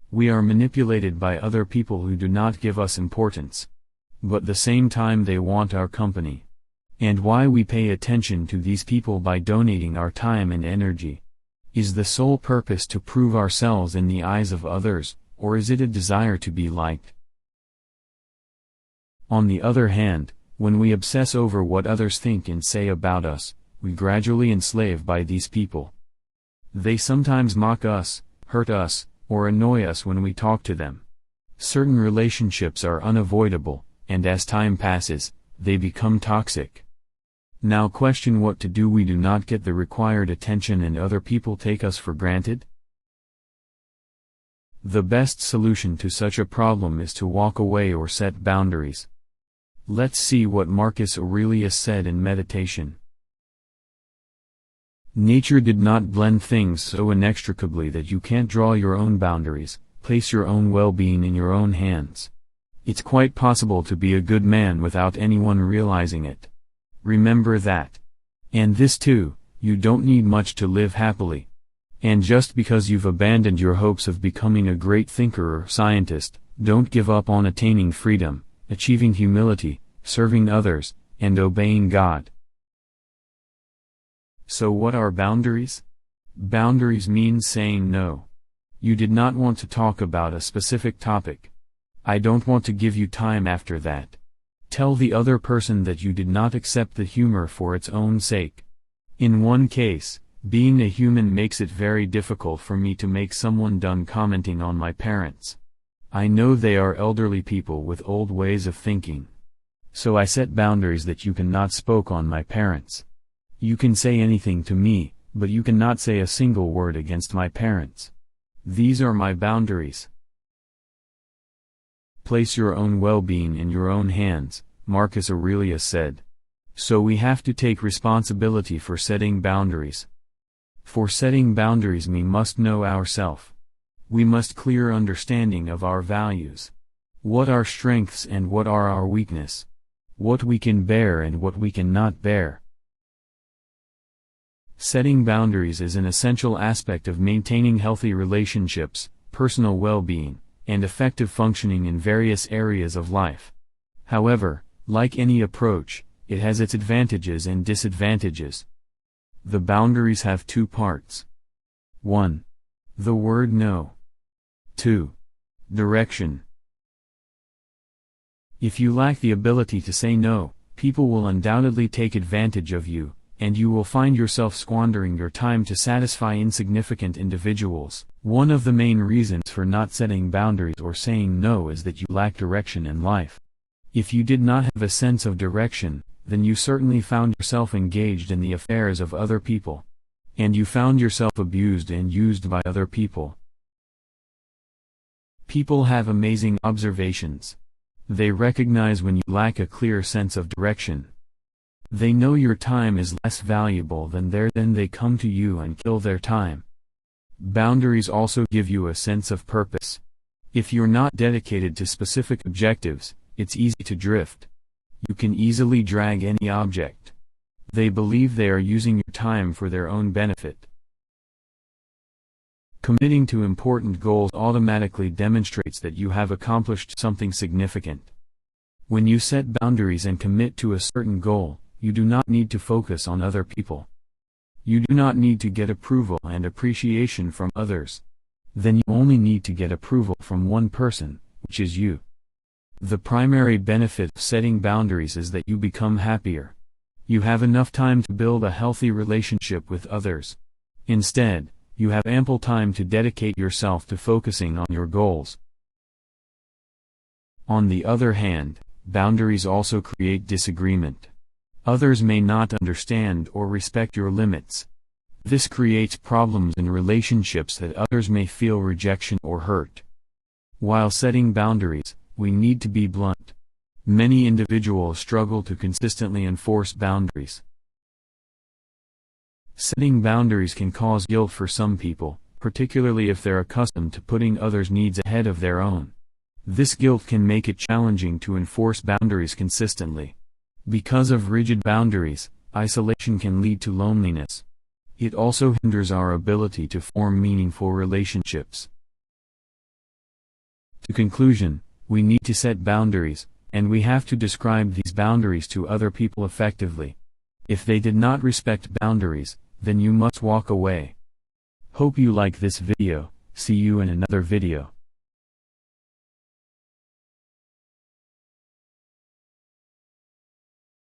We are manipulated by other people who do not give us importance. But at the same time they want our company. And why we pay attention to these people by donating our time and energy? Is the sole purpose to prove ourselves in the eyes of others, or is it a desire to be liked? On the other hand, when we obsess over what others think and say about us, we gradually enslave by these people. They sometimes mock us, hurt us, or annoy us when we talk to them. Certain relationships are unavoidable, and as time passes, they become toxic. Now question what to do we do not get the required attention and other people take us for granted? The best solution to such a problem is to walk away or set boundaries. Let's see what Marcus Aurelius said in Meditation. Nature did not blend things so inextricably that you can't draw your own boundaries, place your own well-being in your own hands. It's quite possible to be a good man without anyone realizing it. Remember that. And this too, you don't need much to live happily. And just because you've abandoned your hopes of becoming a great thinker or scientist, don't give up on attaining freedom, achieving humility, serving others, and obeying God. So what are boundaries? Boundaries mean saying no. You did not want to talk about a specific topic. I don't want to give you time after that. Tell the other person that you did not accept the humor for its own sake. In one case, being a human makes it very difficult for me to make someone done commenting on my parents. I know they are elderly people with old ways of thinking. So I set boundaries that you cannot spoke on my parents. You can say anything to me, but you cannot say a single word against my parents. These are my boundaries. Place your own well-being in your own hands, Marcus Aurelius said. So we have to take responsibility for setting boundaries. For setting boundaries we must know ourselves. We must clear understanding of our values. What are strengths and what are our weakness? What we can bear and what we cannot bear. Setting boundaries is an essential aspect of maintaining healthy relationships, personal well-being, and effective functioning in various areas of life. However, like any approach, it has its advantages and disadvantages. The boundaries have two parts. 1. The word no. 2. Direction. If you lack the ability to say no, people will undoubtedly take advantage of you, and you will find yourself squandering your time to satisfy insignificant individuals. One of the main reasons for not setting boundaries or saying no is that you lack direction in life. If you did not have a sense of direction, then you certainly found yourself engaged in the affairs of other people. And you found yourself abused and used by other people. People have amazing observations. They recognize when you lack a clear sense of direction. They know your time is less valuable than theirs, then they come to you and kill their time. Boundaries also give you a sense of purpose. If you're not dedicated to specific objectives, it's easy to drift. You can easily drag any object. They believe they are using your time for their own benefit. Committing to important goals automatically demonstrates that you have accomplished something significant. When you set boundaries and commit to a certain goal, you do not need to focus on other people. You do not need to get approval and appreciation from others. Then you only need to get approval from one person, which is you. The primary benefit of setting boundaries is that you become happier. You have enough time to build a healthy relationship with others. Instead, you have ample time to dedicate yourself to focusing on your goals. On the other hand, boundaries also create disagreement. Others may not understand or respect your limits. This creates problems in relationships that others may feel rejection or hurt. While setting boundaries, we need to be blunt. Many individuals struggle to consistently enforce boundaries. Setting boundaries can cause guilt for some people, particularly if they're accustomed to putting others' needs ahead of their own. This guilt can make it challenging to enforce boundaries consistently. Because of rigid boundaries, isolation can lead to loneliness. It also hinders our ability to form meaningful relationships. To conclusion, we need to set boundaries, and we have to describe these boundaries to other people effectively. If they did not respect boundaries, then you must walk away. Hope you like this video. See you in another video.